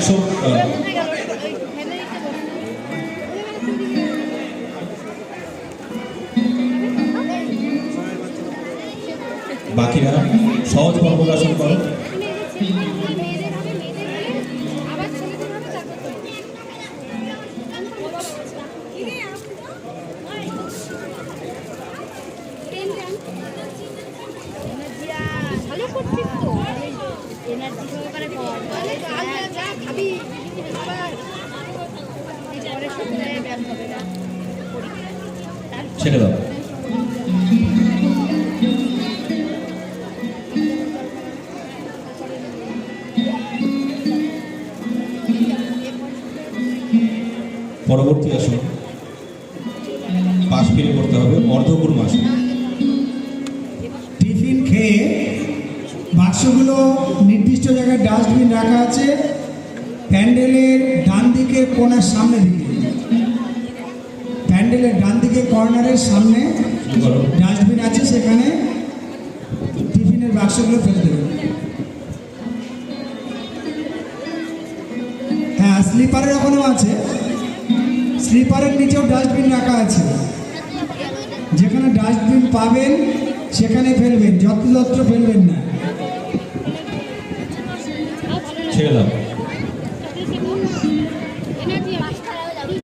100 বাকিরা সহজ পর্বকাশন করো। ছেড়ে দাও। পরবর্তী আসন পাশ ফিরে করতে হবে অর্ধকুর্ম আসন। টিফিন খেয়ে বাক্সগুলো নির্দিষ্ট জায়গায় ডাস্টবিন রাখা আছে প্যান্ডেলের ডান দিকে কোণার সামনে দিকে, প্যান্ডেলের ডান দিকে কর্নারের সামনে ডাস্টবিন আছে, সেখানে টিফিনের বাক্সগুলো ফেলে দেবেন। হ্যাঁ, স্লিপারের ওখানেও আছে, স্লিপারের নিচেও ডাস্টবিন রাখা আছে। যেখানে ডাস্টবিন পাবেন সেখানে ফেলবেন, যত্রতত্র ফেলবেন না। ছেড়ে দাও।